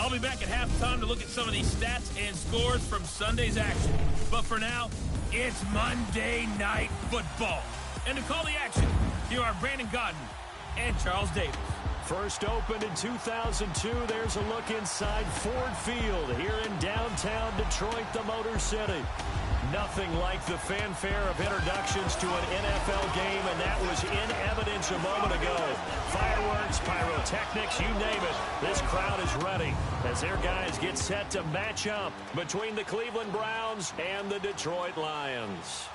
I'll be back at halftime to look at some of these stats and scores from Sunday's action. But for now, it's Monday Night Football. And to call the action, here are Brandon Godden and Charles Davis. First opened in 2002, there's a look inside Ford Field here in downtown Detroit, the Motor City. Nothing like the fanfare of introductions to an NFL game, and that was in evidence a moment ago. Fireworks, pyrotechnics, you name it. This crowd is ready as their guys get set to match up between the Cleveland Browns and the Detroit Lions.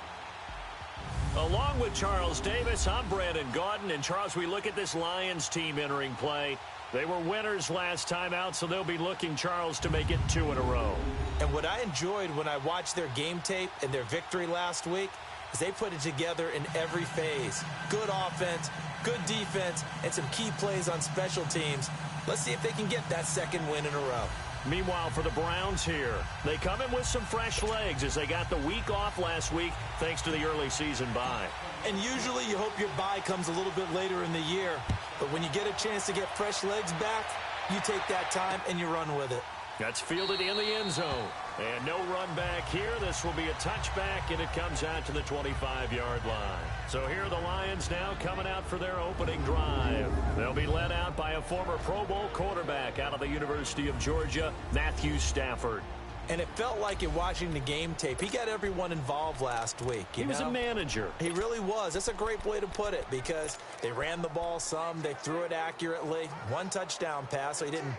Along with Charles Davis, I'm Brandon Gaudin. And Charles, we look at this Lions team entering play. They were winners last time out, so they'll be looking, Charles, to make it 2 in a row. And what I enjoyed when I watched their game tape and their victory last week is they put it together in every phase. Good offense, good defense, and some key plays on special teams. Let's see if they can get that second win in a row. Meanwhile, for the Browns here, they come in with some fresh legs as they got the week off last week thanks to the early season bye. And usually you hope your bye comes a little bit later in the year. But when you get a chance to get fresh legs back, you take that time and you run with it. That's fielded in the end zone. And no run back here. This will be a touchback, and it comes out to the 25-yard line. So here are the Lions now coming out for their opening drive. They'll be led out by a former Pro Bowl quarterback out of the University of Georgia, Matthew Stafford. And it felt like in watching the game tape, he got everyone involved last week. He was a manager. He really was. That's a great way to put it because they ran the ball some. They threw it accurately. 1 touchdown pass, so he didn't,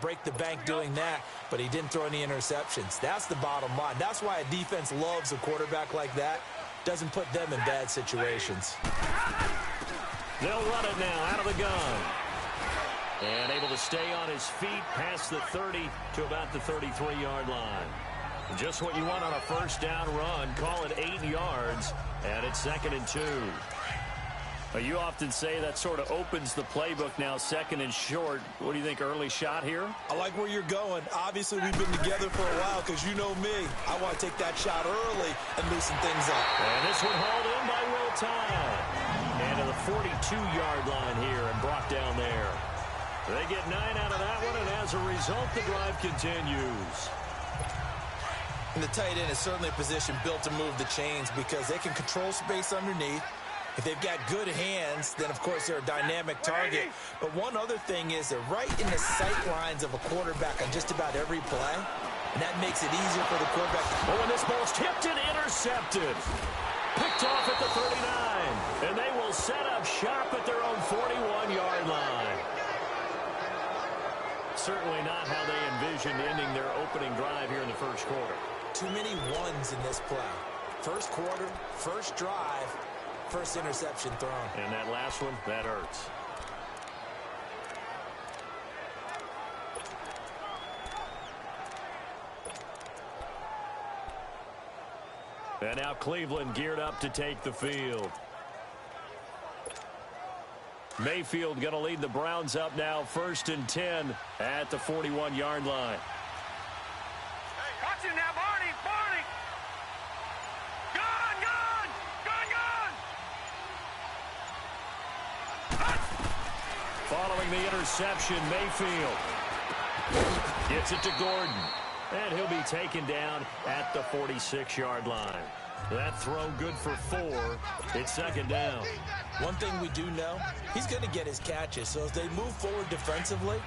break the bank doing that, but he didn't throw any interceptions. That's the bottom line. That's why a defense loves a quarterback like that. Doesn't put them in bad situations. They'll run it now out of the gun. And able to stay on his feet past the 30 to about the 33-yard line. Just what you want on a first down run. Call it 8 yards, and it's 2nd and 2. You often say that sort of opens the playbook now, 2nd and short. What do you think, early shot here? I like where you're going. Obviously, we've been together for a while because you know me. I want to take that shot early and loosen things up. And this one hauled in by Will Tye. And to the 42-yard line here and brought down there. They get 9 out of that one, and as a result, the drive continues. And the tight end is certainly a position built to move the chains because they can control space underneath. If they've got good hands, then, of course, they're a dynamic target. But one other thing is they're right in the sight lines of a quarterback on just about every play, and that makes it easier for the quarterback. Oh, and this ball's tipped and intercepted. Picked off at the 39, and they will set up shop at their own 41-yard line. Certainly not how they envisioned ending their opening drive here in the first quarter. Too many ones in this play. First quarter, first drive, first interception thrown. And that last one, that hurts. And now Cleveland geared up to take the field. Mayfield going to lead the Browns up now, 1st and 10 at the 41-yard line. Hey, watch it now, Barney, Barney! Gun, gun! Gun, gun! Following the interception, Mayfield gets it to Gordon. And he'll be taken down at the 46-yard line. That throw good for 4. It's 2nd down. One thing we do know, he's going to get his catches. So as they move forward defensively,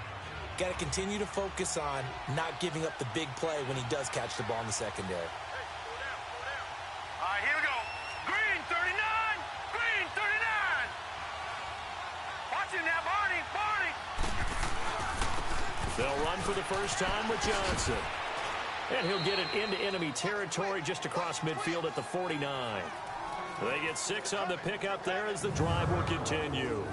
got to continue to focus on not giving up the big play when he does catch the ball in the secondary. Hey, slow down. All right, here we go. Green 39! Green 39! Watch it now, Barney, Barney! They'll run for the first time with Johnson. And he'll get it into enemy territory just across midfield at the 49. They get 6 on the pickup there as the drive will continue.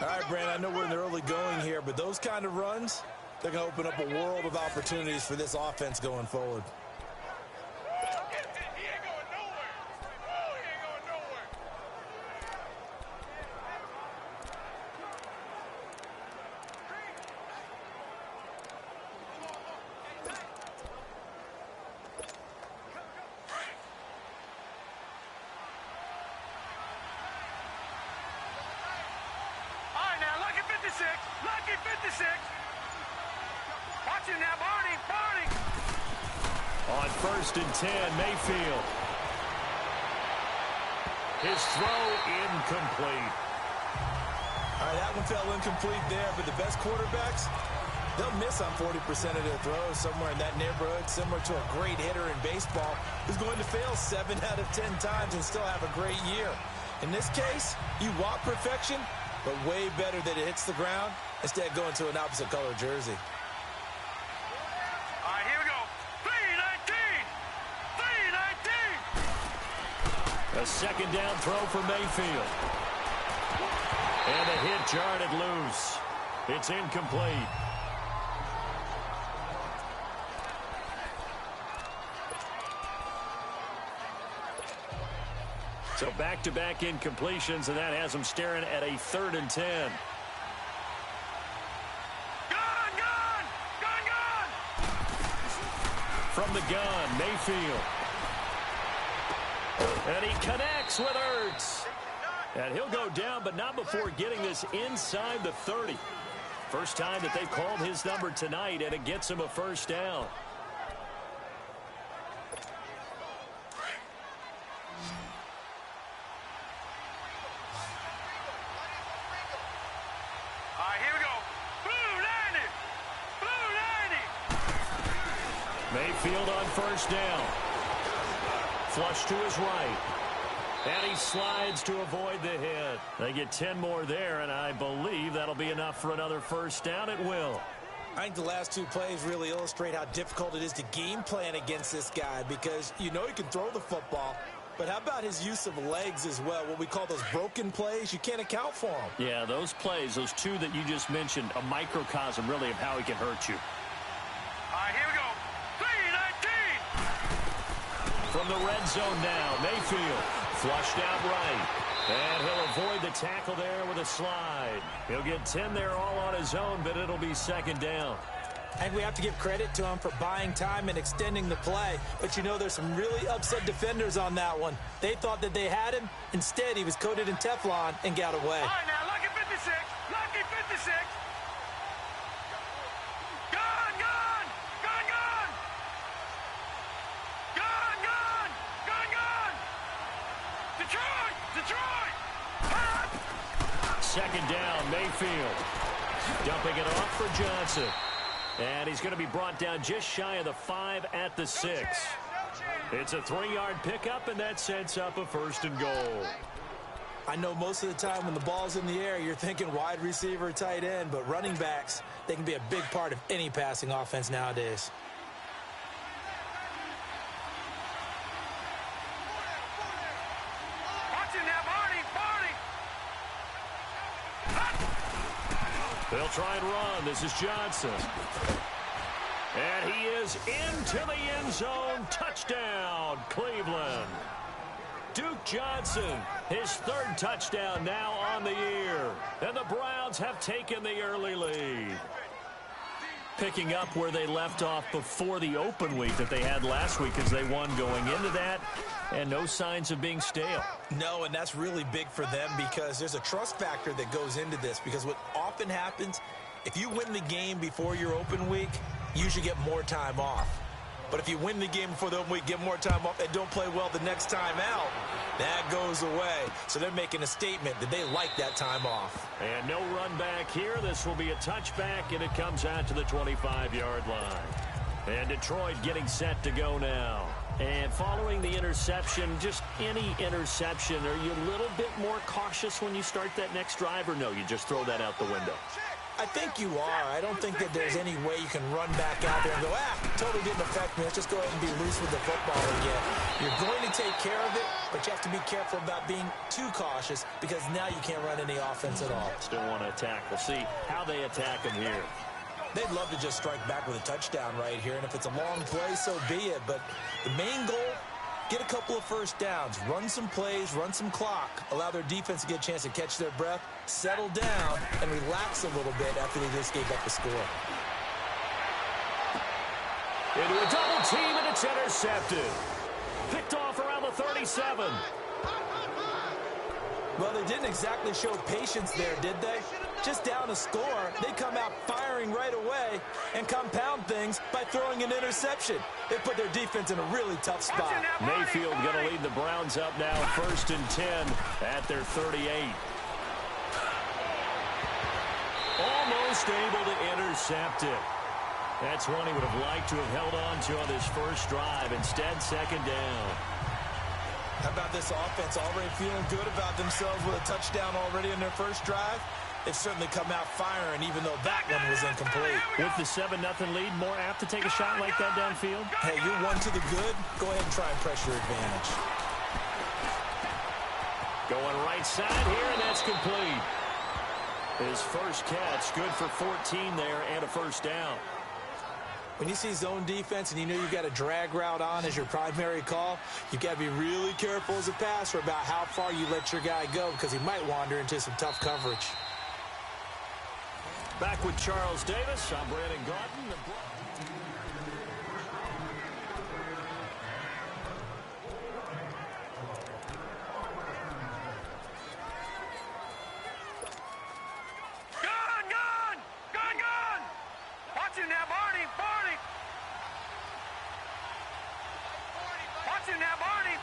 All right, Brandon, I know we're in the early going here, but those kind of runs, they're going to open up a world of opportunities for this offense going forward. He ain't going nowhere. Oh, he ain't going nowhere. All right, now, lucky 56. Lucky 56. Watch Watch it now, Barney, Barney. On 1st and 10, Mayfield. His throw incomplete. All right, that one fell incomplete there, but the best quarterbacks, they'll miss on 40% of their throws, somewhere in that neighborhood, similar to a great hitter in baseball who's going to fail 7 out of 10 times and still have a great year. In this case, you want perfection, but way better that it hits the ground instead of going to an opposite color jersey. All right, here we go. 3-19. 3-19. A second down throw for Mayfield. And a hit jarred it loose. It's incomplete. So back-to-back incompletions, and that has them staring at a 3rd and 10. Gun, gun, gun, gun. From the gun, Mayfield. And he connects with Ertz. And he'll go down, but not before getting this inside the 30. First time that they've called his number tonight, and it gets him a first down. All right, here we go. Blue 90. Blue 90. Mayfield on first down. Flush to his right. And he slides to avoid the hit. They get 10 more there, and I believe that'll be enough for another first down. It will. I think the last 2 plays really illustrate how difficult it is to game plan against this guy, because you know he can throw the football, but how about his use of legs as well? What we call those broken plays, you can't account for them. Yeah, those plays, those 2 that you just mentioned, a microcosm really of how he can hurt you. All right, here we go. 3-19. From the red zone now, Mayfield flushed out right. And he'll avoid the tackle there with a slide. He'll get 10 there all on his own, but it'll be second down. I think we have to give credit to him for buying time and extending the play. But you know, there's some really upset defenders on that one. They thought that they had him. Instead, he was coated in Teflon and got away. All right, now, lucky 56. Lucky 56. Gun, gun, gun, gun. Gun, gun, gun, gun. Detroit, Detroit. Hot. Second down, Mayfield. Dumping it off for Johnson. And he's going to be brought down just shy of the 5 at the 6. It's a 3-yard pickup, and that sets up a 1st and goal. I know most of the time when the ball's in the air, you're thinking wide receiver, tight end, but running backs, they can be a big part of any passing offense nowadays. Watch it now, Barney, Barney. They'll try and run. This is Johnson. And he is into the end zone. Touchdown, Cleveland. Duke Johnson, his 3rd touchdown now on the year. And the Browns have taken the early lead. Picking up where they left off before the open week that they had last week as they won going into that. And no signs of being stale. No, and that's really big for them because there's a trust factor that goes into this. Because what often happens, if you win the game before your open week, you usually get more time off. But if you win the game before the open week, get more time off, and don't play well the next time out, that goes away. So they're making a statement that they like that time off. And no run back here. This will be a touchback, and it comes out to the 25-yard line. And Detroit getting set to go now. And following the interception, just any interception, are you a little bit more cautious when you start that next drive, or no, you just throw that out the window? I think you are. I don't think that there's any way you can run back out there and go, totally didn't affect me. Let's just go ahead and be loose with the football again. You're going to take care of it, but you have to be careful about being too cautious because now you can't run any offense at all. Still want to attack. We'll see how they attack him here. They'd love to just strike back with a touchdown right here, and if it's a long play, so be it. But the main goal, get a couple of first downs, run some plays, run some clock, allow their defense to get a chance to catch their breath, settle down, and relax a little bit after they just gave up the score. Into a double team, and it's intercepted. Picked off around the 37. Well, they didn't exactly show patience there, did they? Just down a score, they come out firing right away and compound things by throwing an interception. They put their defense in a really tough spot. Mayfield going to lead the Browns up now, 1st and 10 at their 38. Almost able to intercept it. That's one he would have liked to have held on to on his first drive. Instead, 2nd down. How about this offense already feeling good about themselves with a touchdown already in their first drive? They've certainly come out firing, even though that one was incomplete. With the 7-0 lead, more apt to take a shot like that downfield? Hey, you're one to the good. Go ahead and try and press your advantage. Going right side here, and that's complete. His first catch, good for 14 there, and a 1st down. When you see zone defense and you know you've got a drag route on as your primary call, you've got to be really careful as a passer about how far you let your guy go because he might wander into some tough coverage. Back with Charles Davis, I'm Brandon Gaudin. Watch him now, Barney. Watch him now, Barney.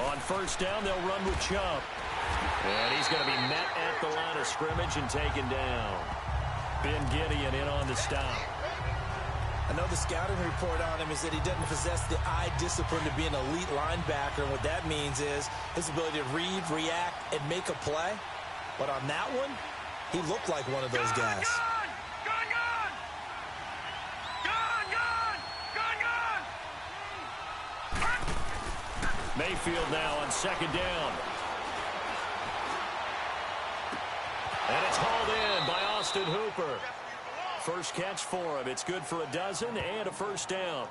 On 1st down, they'll run with Chubb. And he's going to be met at the line of scrimmage and taken down. Ben Gideon in on the stop. I know the scouting report on him is that he doesn't possess the eye discipline to be an elite linebacker. And what that means is his ability to read, react, and make a play. But on that one, he looked like one of those guys. Mayfield now on 2nd down. And it's hauled in by Austin Hooper. First catch for him. It's good for a dozen and a 1st down.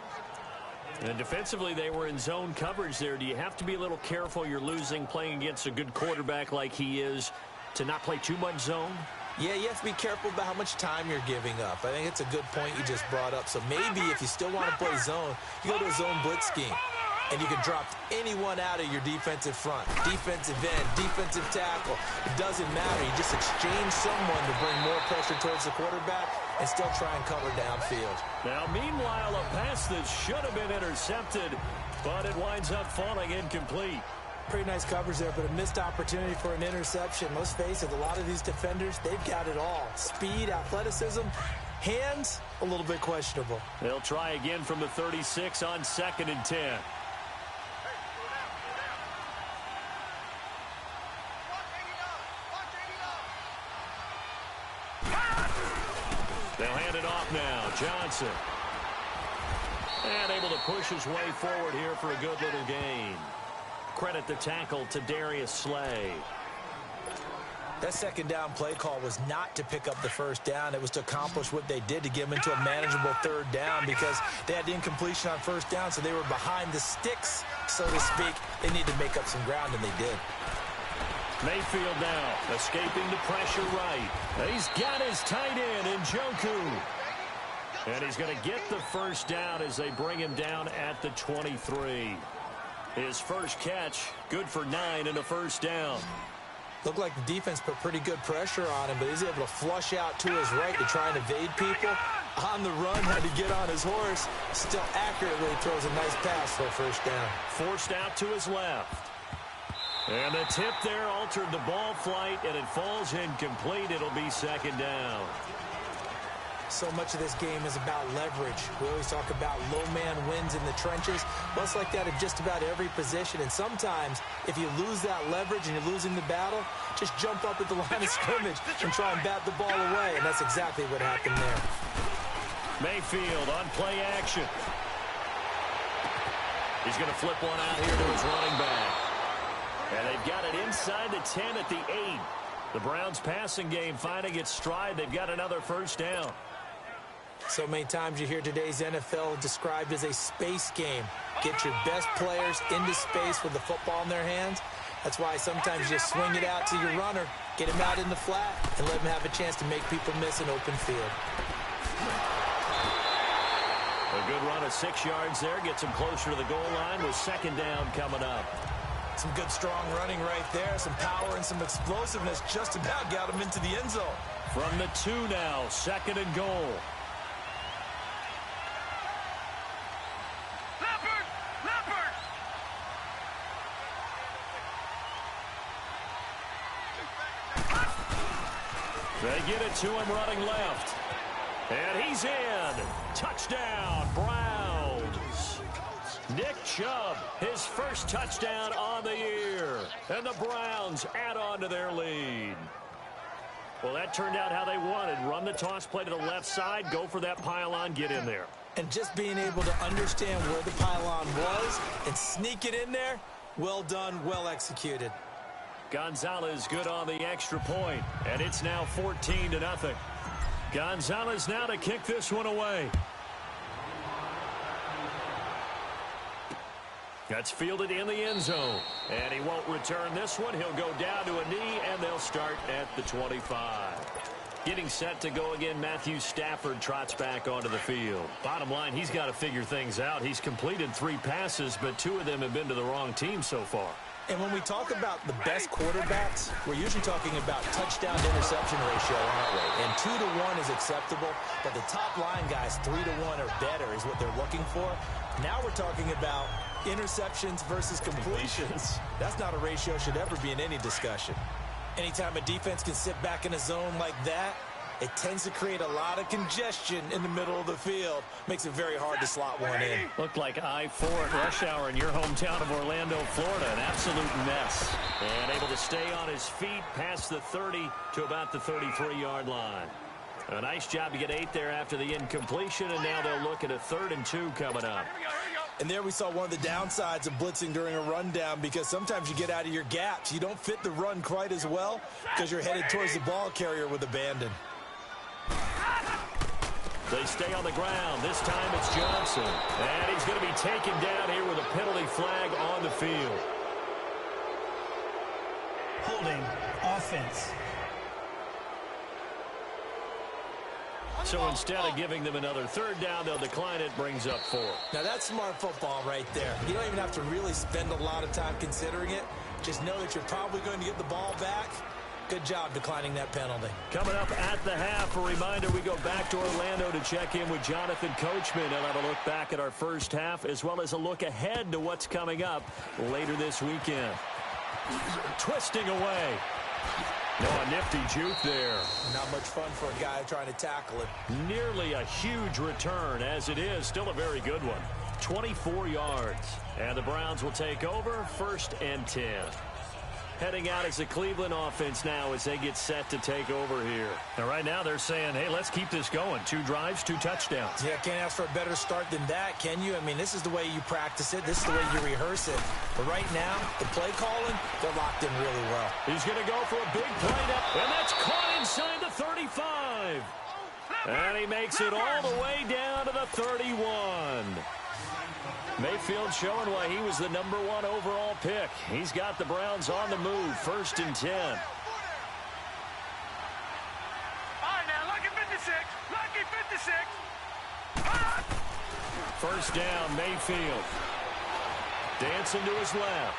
And defensively, they were in zone coverage there. Do you have to be a little careful you're losing playing against a good quarterback like he is to not play too much zone? Yeah, you have to be careful about how much time you're giving up. I think it's a good point you just brought up. So maybe if you still want to play zone, you go to a zone blitz scheme. And you can drop anyone out of your defensive front. Defensive end, defensive tackle. It doesn't matter. You just exchange someone to bring more pressure towards the quarterback and still try and cover downfield. Now, meanwhile, a pass that should have been intercepted, but it winds up falling incomplete. Pretty nice coverage there, but a missed opportunity for an interception. Let's face it, a lot of these defenders, they've got it all. Speed, athleticism, hands, a little bit questionable. They'll try again from the 36 on 2nd and 10. They'll hand it off now. Johnson. And able to push his way forward here for a good little gain. Credit the tackle to Darius Slay. That 2nd down play call was not to pick up the 1st down. It was to accomplish what they did to get them into a manageable 3rd down because they had the incompletion on 1st down, so they were behind the sticks, so to speak. They needed to make up some ground, and they did. Mayfield now escaping the pressure right. He's got his tight end in Njoku. And he's going to get the 1st down as they bring him down at the 23. His first catch, good for 9 and a 1st down. Looked like the defense put pretty good pressure on him, but he's able to flush out to his right to try and evade people. On the run, had to get on his horse. Still accurately throws a nice pass for a 1st down. Forced out to his left. And the tip there altered the ball flight, and it falls incomplete. It'll be 2nd down. So much of this game is about leverage. We always talk about low man wins in the trenches. Well, it's like that in just about every position. And sometimes, if you lose that leverage and you're losing the battle, just jump up at the line of scrimmage and try and bat the ball away. And that's exactly what happened there. Mayfield on play action. He's going to flip one out here to his running back. And they've got it inside the 10 at the 8. The Browns passing game finding its stride. They've got another 1st down. So many times you hear today's NFL described as a space game. Get your best players into space with the football in their hands. That's why sometimes you just swing it out to your runner, get him out in the flat, and let him have a chance to make people miss an open field. A good run of 6 yards there. Gets him closer to the goal line with 2nd down coming up. Some good, strong running right there. Some power and some explosiveness just about got him into the end zone. From the 2 now, 2nd and goal. Leopard! Leopard! They get it to him running left. And he's in. Touchdown, Browns. Nick Chubb, his first touchdown on the year. And the Browns add on to their lead. Well, that turned out how they wanted. Run the toss play to the left side, go for that pylon, get in there. And just being able to understand where the pylon was and sneak it in there, well done, well executed. Gonzalez good on the extra point, and it's now 14-0. Gonzalez now to kick this one away. That's fielded in the end zone. And he won't return this one. He'll go down to a knee, and they'll start at the 25. Getting set to go again, Matthew Stafford trots back onto the field. Bottom line, he's got to figure things out. He's completed 3 passes, but 2 of them have been to the wrong team so far. And when we talk about the best quarterbacks, we're usually talking about touchdown-to-interception ratio, aren't we? And 2 to 1 is acceptable, but the top line guys, 3 to 1 or better is what they're looking for. Now we're talking about interceptions versus completions. That's not a ratio should ever be in any discussion. Anytime a defense can sit back in a zone like that, it tends to create a lot of congestion in the middle of the field. Makes it very hard to slot one in. Looked like I-4 at rush hour in your hometown of Orlando, Florida. An absolute mess. And able to stay on his feet past the 30 to about the 33-yard line. A nice job to get 8 there after the incompletion, and now they'll look at a 3rd and 2 coming up. And there we saw one of the downsides of blitzing during a rundown, because sometimes you get out of your gaps. You don't fit the run quite as well because you're headed towards the ball carrier with abandon. They stay on the ground. This time it's Johnson. And he's going to be taken down here with a penalty flag on the field. Holding offense. So instead of giving them another 3rd down, they'll decline it, brings up 4. Now that's smart football right there. You don't even have to really spend a lot of time considering it. Just know that you're probably going to get the ball back. Good job declining that penalty. Coming up at the half, a reminder, we go back to Orlando to check in with Jonathan Coachman and have a look back at our first half, as well as a look ahead to what's coming up later this weekend. Twisting away. No, a nifty juke there. Not much fun for a guy trying to tackle it. Nearly a huge return, as it is. Still a very good one. 24 yards. And the Browns will take over, 1st and 10. Heading out as the Cleveland offense now as they get set to take over here. And right now they're saying, hey, let's keep this going. 2 drives, 2 touchdowns. Yeah, can't ask for a better start than that, can you? I mean, this is the way you practice it. This is the way you rehearse it. But right now, the play calling, they're locked in really well. He's going to go for a big play now, and that's caught inside the 35. And he makes it all the way down to the 31. Mayfield showing why he was the #1 overall pick. He's got the Browns on the move, 1st and 10. All right, now, lucky 56. Lucky 56. 1st down, Mayfield. Dancing to his left.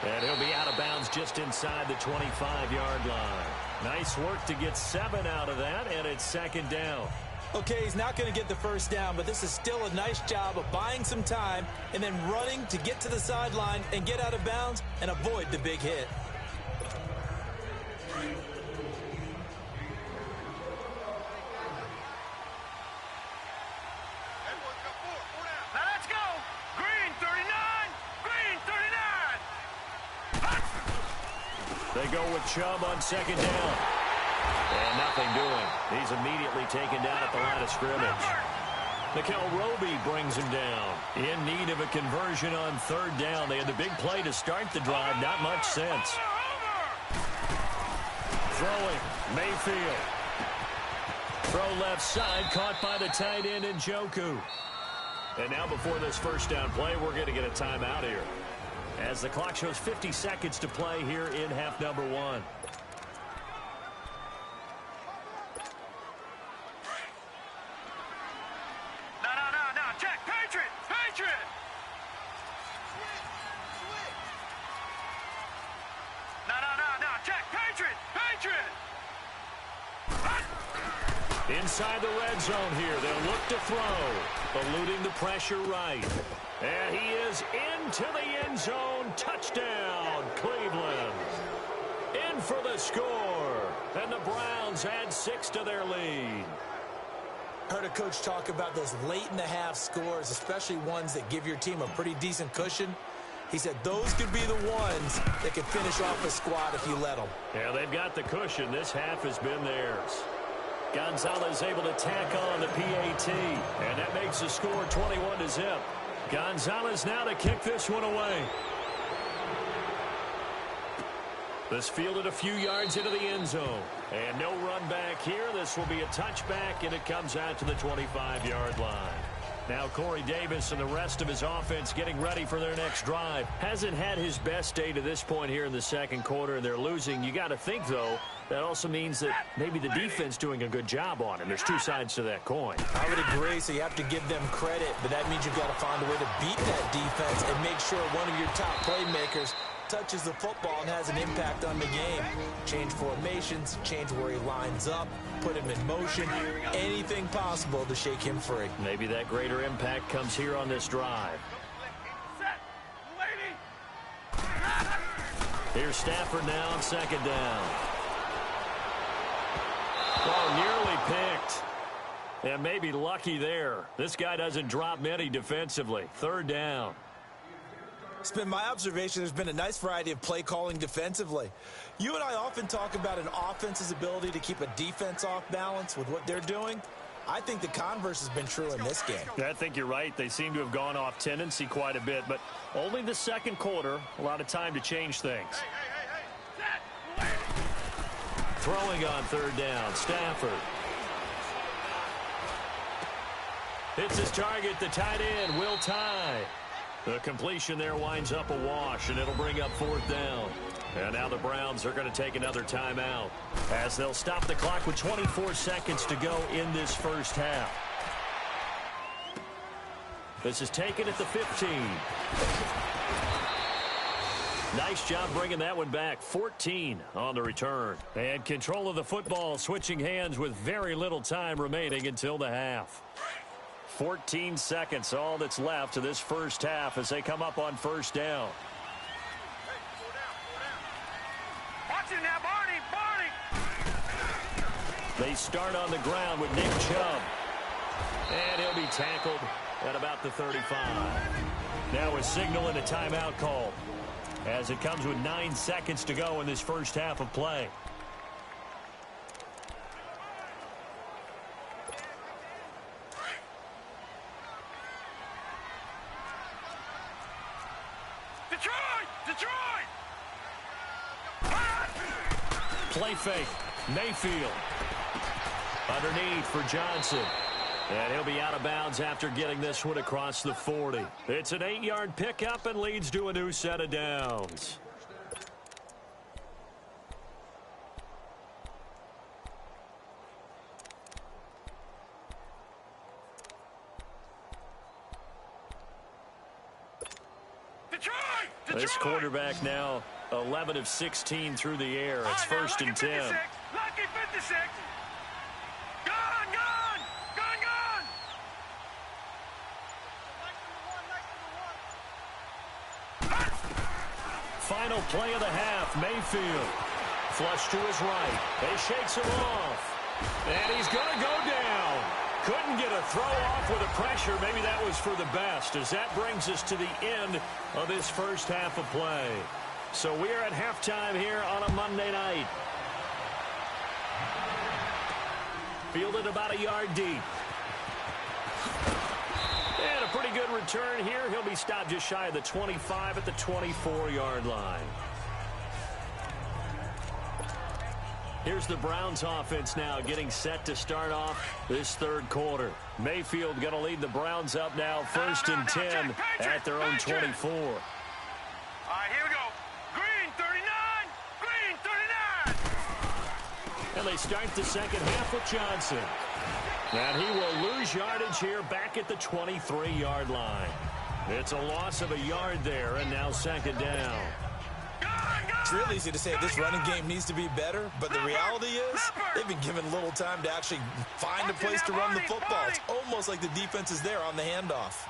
And he'll be out of bounds just inside the 25-yard line. Nice work to get 7 out of that, and it's 2nd down. Okay, he's not going to get the 1st down, but this is still a nice job of buying some time and then running to get to the sideline and get out of bounds and avoid the big hit. Now let's go. Green 39. Green 39. They go with Chubb on 2nd down. And nothing doing. He's immediately taken down at the line of scrimmage. Mikel Roby brings him down. In need of a conversion on 3rd down. They had the big play to start the drive. Not much sense. Throwing. Mayfield. Throw left side. Caught by the tight end Njoku. And now before this 1st down play, we're going to get a timeout here, as the clock shows 50 seconds to play here in half number 1. No. Check. Patriot. Inside the red zone here. They'll look to throw. Eluding the pressure right. And he is into the end zone. Touchdown, Cleveland. In for the score. And the Browns add 6 to their lead. Heard a coach talk about those late-in-the-half scores, especially ones that give your team a pretty decent cushion. He said those could be the ones that could finish off a squad if you let them. Yeah, they've got the cushion. This half has been theirs. Gonzalez able to tack on the PAT, and that makes the score 21-0. Gonzalez now to kick this one away. This fielded a few yards into the end zone. And no run back here. This will be a touchback, and it comes out to the 25-yard line. Now Corey Davis and the rest of his offense getting ready for their next drive. Hasn't had his best day to this point here in the second quarter, and they're losing. You got to think, though, that also means that maybe the defense doing a good job on him. There's two sides to that coin. I would agree, so you have to give them credit, but that means you've got to find a way to beat that defense and make sure one of your top playmakers touches the football and has an impact on the game. Change formations, change where he lines up, put him in motion, anything possible to shake him free. Maybe that greater impact comes here on this drive. Here's Stafford now on second down. Oh, nearly picked. And maybe lucky there. This guy doesn't drop many defensively. Third down. It's been my observation there's been a nice variety of play calling defensively. You and I often talk about an offense's ability to keep a defense off balance with what they're doing. I think the converse has been true in this game. I think you're right. They seem to have gone off tendency quite a bit, but only the second quarter. A lot of time to change things. Throwing on third down, Stafford. Hits his target, the tight end, Will Tye. The completion there winds up a wash, and it'll bring up fourth down. And now the Browns are going to take another timeout as they'll stop the clock with 24 seconds to go in this first half. This is taken at the 15. Nice job bringing that one back. 14 on the return. And control of the football, switching hands with very little time remaining until the half. 14 seconds, all that's left to this first half as they come up on first down. Watch it now, Barney! They start on the ground with Nick Chubb. And he'll be tackled at about the 35. Now a signal and a timeout call as it comes with 9 seconds to go in this first half of play. Detroit! Play fake. Mayfield. Underneath for Johnson. And he'll be out of bounds after getting this one across the 40. It's an 8-yard pickup and leads to a new set of downs. This quarterback now 11 of 16 through the air. It's first and 10. Lucky 56. Gone! Final play of the half. Mayfield. Flush to his right. He shakes him off. And he's going to go down. Couldn't get a throw off with the pressure. Maybe that was for the best, as that brings us to the end of this first half of play. So we are at halftime here on a Monday night. Fielded about a yard deep. And a pretty good return here. He'll be stopped just shy of the 25 at the 24-yard line. Here's the Browns offense now getting set to start off this third quarter. Mayfield going to lead the Browns up now, first and 10 at their own 24. All right, here we go. Green 39. And they start the second half with Johnson. And he will lose yardage here back at the 23-yard line. It's a loss of a yard there, and now second down. It's real easy to say this running game needs to be better, but the reality is they've been given little time to actually find a place to run the football. It's almost like the defense is there on the handoff.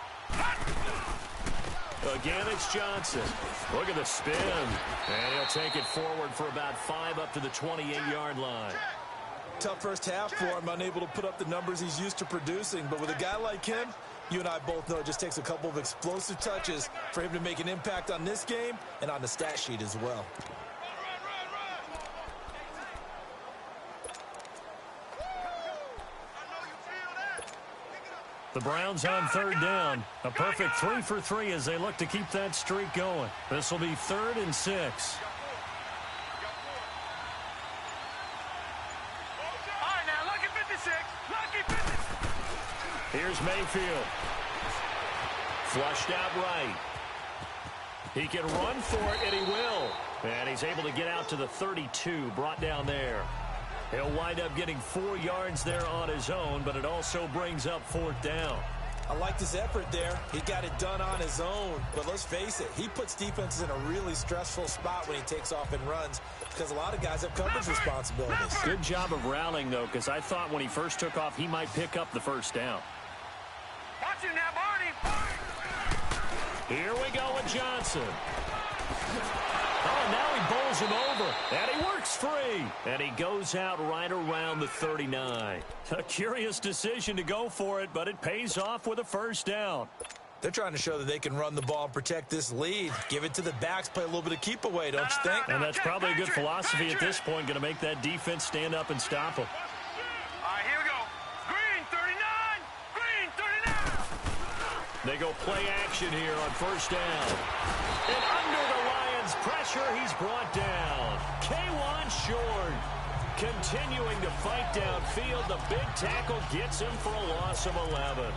Again, it's Johnson. Look at the spin. And he'll take it forward for about 5 up to the 28-yard line. Tough first half for him, unable to put up the numbers he's used to producing. But with a guy like him, you and I both know it just takes a couple of explosive touches for him to make an impact on this game and on the stat sheet as well. The Browns on third down. A perfect 3 for 3 as they look to keep that streak going. This will be 3rd and 6. All right, now, lucky 56. Lucky 56. Here's Mayfield. Flushed out right. He can run for it, and he will. And he's able to get out to the 32, brought down there. He'll wind up getting 4 yards there on his own, but it also brings up 4th down. I liked his effort there. He got it done on his own. But let's face it, he puts defenses in a really stressful spot when he takes off and runs because a lot of guys have coverage responsibilities. Good job of rallying, though, because I thought when he first took off, he might pick up the first down. Watch him now, Barney. Here we go with Johnson. Oh, now he bowls him over, and he works free. And he goes out right around the 39. A curious decision to go for it, but it pays off with a first down. They're trying to show that they can run the ball and protect this lead. Give it to the backs, play a little bit of keep away, don't you think? And that's probably a good philosophy at this point, going to make that defense stand up and stop him. All right, here we go. Green 39. Green 39. They go play action here on first down. And under the Lions' pressure, he's brought down. K'Wan Short continuing to fight downfield. The big tackle gets him for a loss of 11.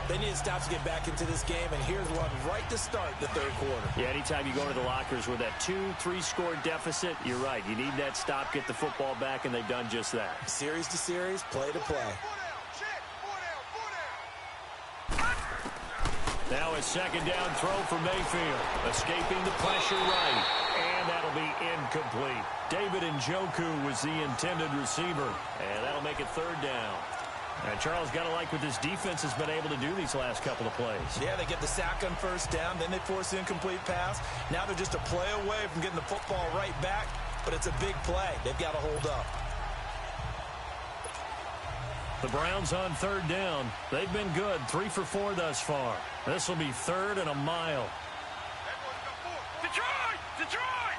They need to stop to get back into this game, and here's one right to start the third quarter. Yeah, anytime you go to the lockers with that 2-3 score deficit, you're right. You need that stop, get the football back, and they've done just that. Series to series, play to play. Now a second down throw for Mayfield. Escaping the pressure right. And that'll be incomplete. David Njoku was the intended receiver. And that'll make it third down. And Charles, got to like what this defense has been able to do these last couple of plays. Yeah, they get the sack on first down, then they force the incomplete pass. Now they're just a play away from getting the football right back, but it's a big play. They've got to hold up. The Browns on third down. They've been good, 3 for 4 thus far. This will be 3rd and a mile. Detroit! Detroit!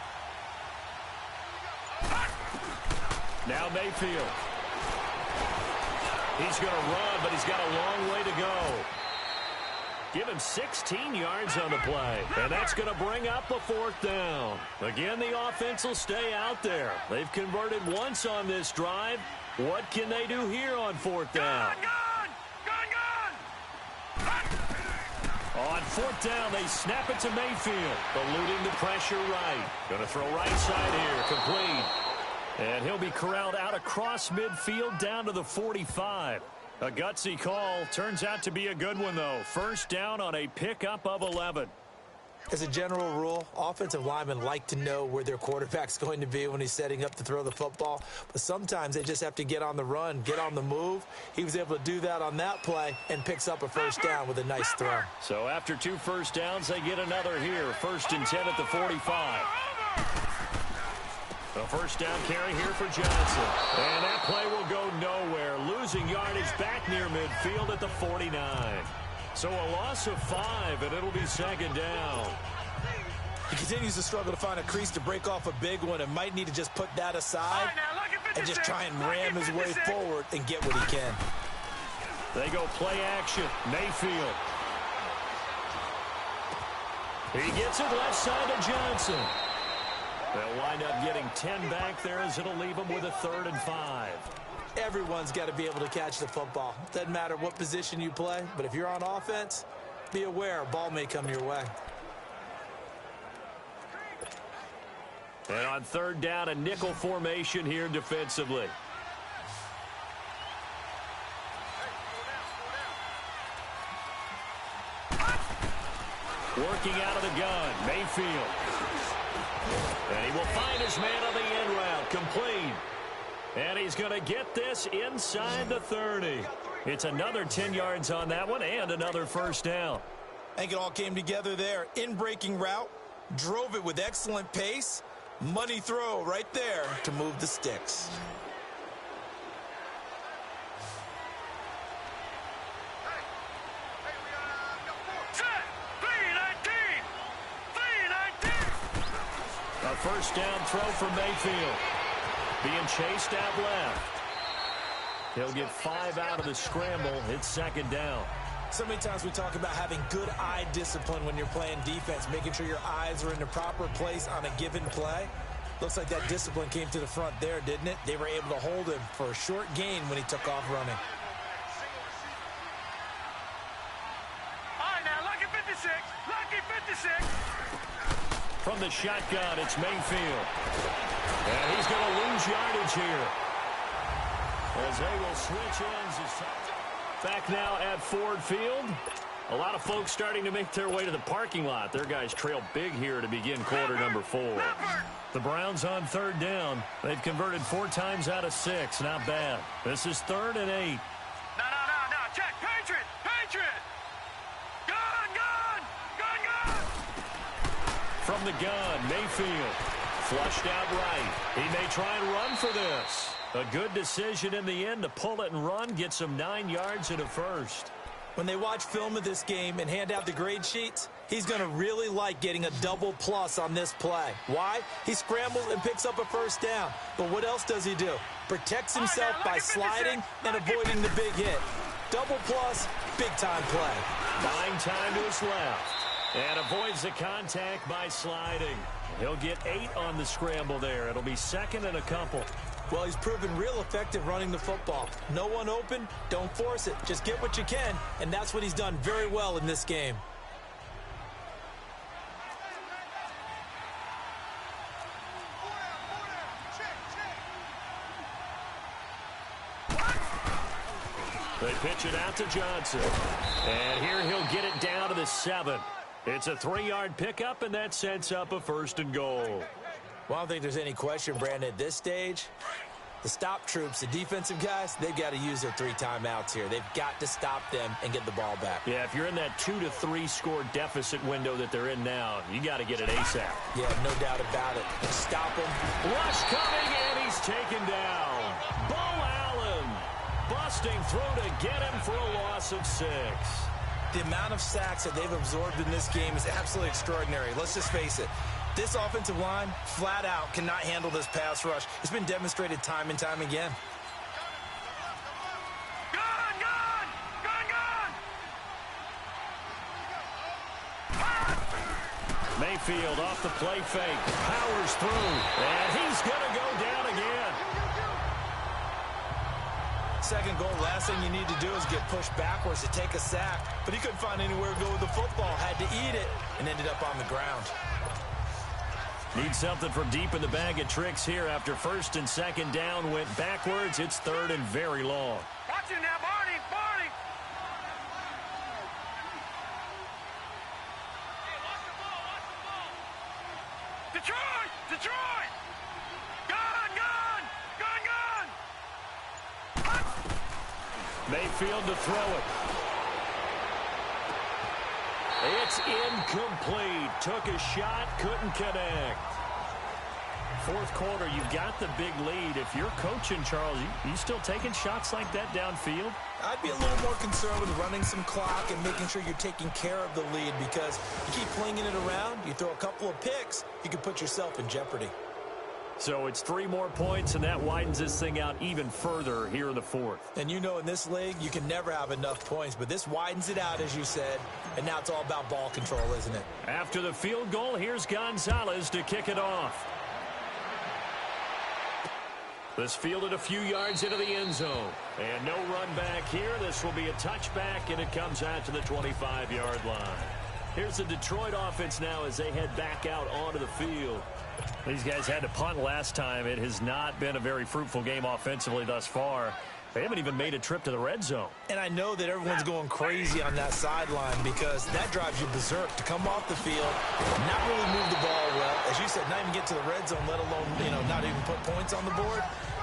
Now Mayfield. He's going to run, but he's got a long way to go. Give him 16 yards on the play, and that's going to bring up a 4th down. Again, the offense will stay out there. They've converted once on this drive. What can they do here on 4th down? On 4th down, they snap it to Mayfield, eluding the pressure right. Going to throw right side here, complete. And he'll be corralled out across midfield down to the 45. A gutsy call. Turns out to be a good one, though. First down on a pickup of 11. As a general rule, offensive linemen like to know where their quarterback's going to be when he's setting up to throw the football. But sometimes they just have to get on the run, get on the move. He was able to do that on that play and picks up a first down with a nice throw. So after 2 first downs, they get another here. 1st and 10 at the 45. A first down carry here for Johnson. And that play will go nowhere. Losing yardage back near midfield at the 49. So a loss of 5, and it'll be 2nd down. He continues to struggle to find a crease to break off a big one and might need to just put that aside and just try and ram his way forward and get what he can. They go play action. Mayfield. He gets it left side to Johnson. They'll wind up getting 10 back there as it'll leave them with a 3rd and 5. Everyone's got to be able to catch the football. Doesn't matter what position you play, but if you're on offense, be aware a ball may come your way. And on 3rd down, a nickel formation here defensively. Working out of the gun, Mayfield. And he will find his man on the end route. Complete. And he's going to get this inside the 30. It's another 10 yards on that one and another first down. I think it all came together there. In-breaking route, drove it with excellent pace. Money throw right there to move the sticks. A first down throw from Mayfield. Being chased out left. He'll get 5 out of the scramble. It's second down. So many times we talk about having good eye discipline when you're playing defense, making sure your eyes are in the proper place on a given play. Looks like that discipline came to the front there, didn't it? They were able to hold him for a short gain when he took off running. All right, now, lucky 56. Lucky 56. From the shotgun, it's Mayfield. And he's going to lose yardage here. As they will switch ends. Back now at Ford Field. A lot of folks starting to make their way to the parking lot. Their guys trail big here to begin quarter number 4. The Browns on third down. They've converted 4 times out of 6. Not bad. This is 3rd and 8. No. Check. Patriot. Gun. From the gun, Mayfield. Flushed out right. He may try and run for this. A good decision in the end to pull it and run. Get some 9 yards and a first. When they watch film of this game and hand out the grade sheets, he's going to really like getting a double plus on this play. Why? He scrambles and picks up a first down. But what else does he do? Protects himself by sliding and avoiding the big hit. Double plus, big-time play. Buying time to his left. And avoids the contact by sliding. He'll get 8 on the scramble there. It'll be second and a couple. Well, he's proven real effective running the football. No one open, don't force it. Just get what you can, and that's what he's done very well in this game. They pitch it out to Johnson. And here he'll get it down to the 7. It's a 3-yard pickup, and that sets up a 1st and goal. Well, I don't think there's any question, Brandon, at this stage, the stop troops, the defensive guys, they've got to use their 3 timeouts here. They've got to stop them and get the ball back. Yeah, if you're in that 2 to 3 score deficit window that they're in now, you got to get it ASAP. Yeah, no doubt about it. Stop them. Rush coming, and he's taken down. Bo Allen busting through to get him for a loss of 6. The amount of sacks that they've absorbed in this game is absolutely extraordinary. Let's just face it. This offensive line, flat out, cannot handle this pass rush. It's been demonstrated time and time again. Gun! Mayfield off the play fake. Powers through. And he's going to go down again. Second goal, last thing you need to do is get pushed backwards to take a sack. But he couldn't find anywhere to go with the football. Had to eat it and ended up on the ground. Need something from deep in the bag of tricks here after 1st and 2nd down went backwards. It's 3rd and very long. Watch it now, Barney! Detroit! Gun! Mayfield to throw it. It's incomplete. Took a shot, couldn't connect. 4th quarter, you've got the big lead. If you're coaching, Charles, you still taking shots like that downfield? I'd be a little more concerned with running some clock and making sure you're taking care of the lead, because you keep flinging it around, you throw a couple of picks, you can put yourself in jeopardy. So it's 3 more points, and that widens this thing out even further here in the 4th. And you know in this league, you can never have enough points, but this widens it out, as you said, and now it's all about ball control, isn't it? After the field goal, here's Gonzalez to kick it off. This fielded a few yards into the end zone. And no run back here. This will be a touchback, and it comes out to the 25-yard line. Here's the Detroit offense now as they head back out onto the field. These guys had to punt last time. It has not been a very fruitful game offensively thus far. They haven't even made a trip to the red zone. And I know that everyone's going crazy on that sideline because that drives you berserk to come off the field, not really move the ball well. As you said, not even get to the red zone, let alone, not even put points on the board.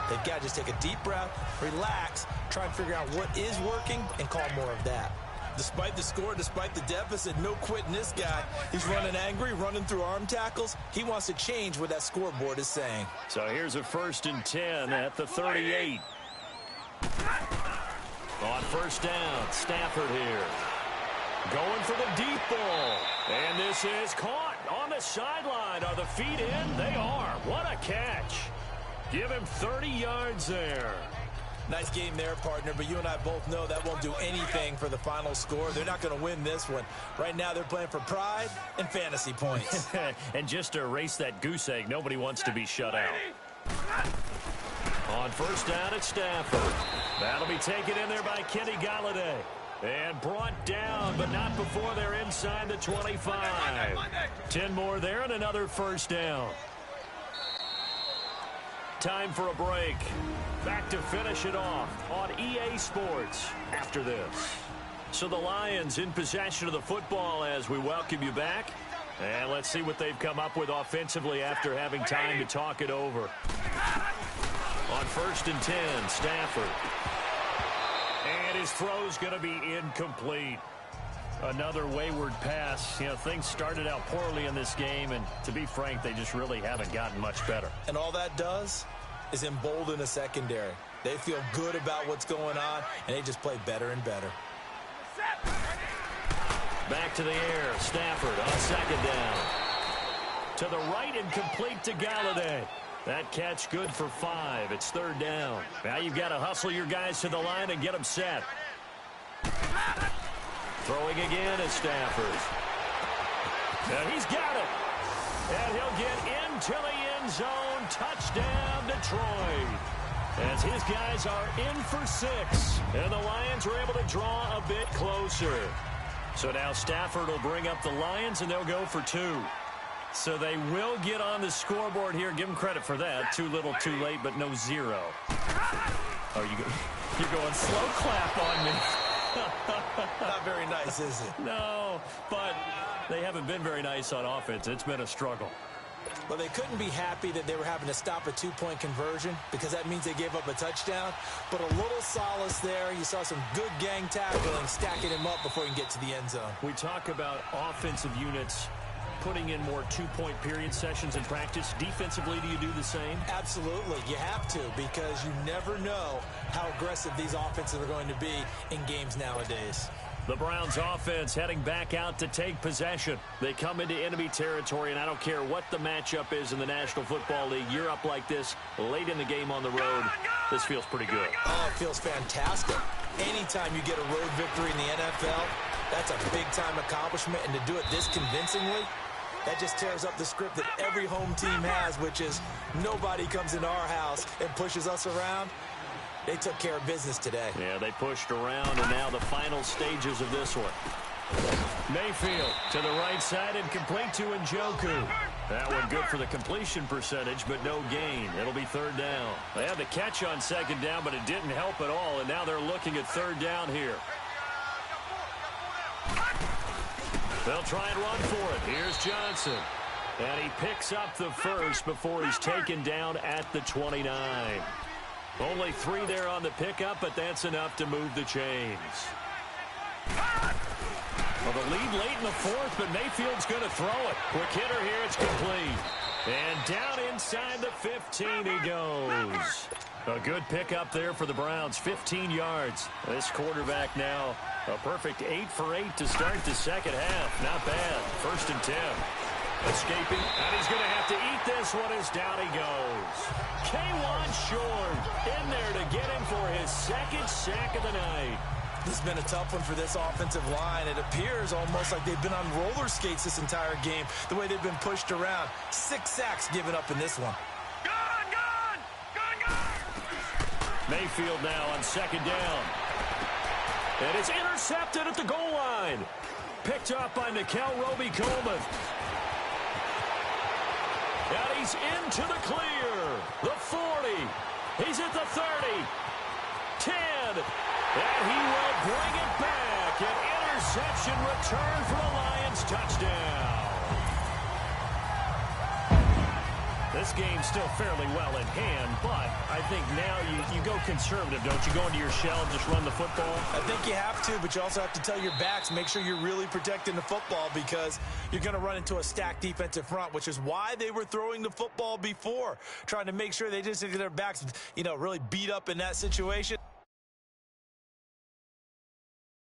They've got to just take a deep breath, relax, try and figure out what is working, and call more of that. Despite the score, despite the deficit, no quitting this guy. He's running angry, running through arm tackles. He wants to change what that scoreboard is saying. So here's a 1st and 10 at the 38. On 1st down, Stafford here. Going for the deep ball. And this is caught on the sideline. Are the feet in? They are. What a catch. Give him 30 yards there. Nice game there, partner, but you and I both know that won't do anything for the final score. They're not going to win this one. Right now, they're playing for pride and fantasy points. And just to erase that goose egg, nobody wants to be shut out. On 1st down, it's Stafford. That'll be taken in there by Kenny Galladay. And brought down, but not before they're inside the 25. 10 more there and another 1st down. Time for a break. Back to finish it off on EA Sports after this. So the Lions in possession of the football as we welcome you back. And let's see what they've come up with offensively after having time to talk it over. On 1st and 10, Stafford. And his throw's going to be incomplete. Another wayward pass. Things started out poorly in this game, and to be frank, they just really haven't gotten much better. And all that does is embolden a secondary. They feel good about what's going on, and they just play better and better. Back to the air. Stafford on 2nd down. To the right and complete to Galladay. That catch good for 5. It's 3rd down. Now you've got to hustle your guys to the line and get them set. Throwing again is Stafford. And he's got it. And he'll get into the end zone. Touchdown, Detroit. As his guys are in for 6. And the Lions are able to draw a bit closer. So now Stafford will bring up the Lions, and they'll go for 2. So they will get on the scoreboard here. Give them credit for that. Too little, too late, but no 0. Oh, you're going slow clap on me. Not very nice, is it? No, but they haven't been very nice on offense. It's been a struggle. Well, they couldn't be happy that they were having to stop a 2-point conversion because that means they gave up a touchdown. But a little solace there. You saw some good gang tackling, stacking him up before you can get to the end zone. We talk about offensive units putting in more 2-point period sessions in practice. Defensively, do you do the same? Absolutely. You have to because you never know how aggressive these offenses are going to be in games nowadays. The Browns offense heading back out to take possession. They come into enemy territory, and I don't care what the matchup is in the National Football League. You're up like this late in the game on the road. This feels pretty good. Oh, it feels fantastic. Anytime you get a road victory in the NFL, that's a big-time accomplishment, and to do it this convincingly, that just tears up the script that every home team has, which is nobody comes into our house and pushes us around. They took care of business today. Yeah, they pushed around, and now the final stages of this one. Mayfield to the right side and complete to Njoku. That one good for the completion percentage, but no gain. It'll be 3rd down. They had the catch on 2nd down, but it didn't help at all, and now they're looking at 3rd down here. They'll try and run for it. Here's Johnson. And he picks up the 1st before he's taken down at the 29. Only 3 there on the pickup, but that's enough to move the chains. Well, the lead late in the 4th, but Mayfield's going to throw it. Quick hitter here, it's complete. And down inside the 15 he goes. A good pickup there for the Browns, 15 yards. This quarterback now a perfect 8 for 8 to start the 2nd half. Not bad. 1st and 10. Escaping, and he's going to have to eat this one as down he goes. K'Wan Short in there to get him for his 2nd sack of the night. This has been a tough one for this offensive line. It appears almost like they've been on roller skates this entire game, the way they've been pushed around. 6 sacks given up in this one. Mayfield now on 2nd down. And it's intercepted at the goal line. Picked up by Nikel Roby-Coleman. And he's into the clear. The 40. He's at the 30. 10. And he will bring it back. An interception return for the Lions touchdown. This game's still fairly well in hand, but I think now you go conservative, don't you? Go into your shell and just run the football? I think you have to, but you also have to tell your backs, make sure you're really protecting the football because you're going to run into a stacked defensive front, which is why they were throwing the football before, trying to make sure they just get their backs, really beat up in that situation.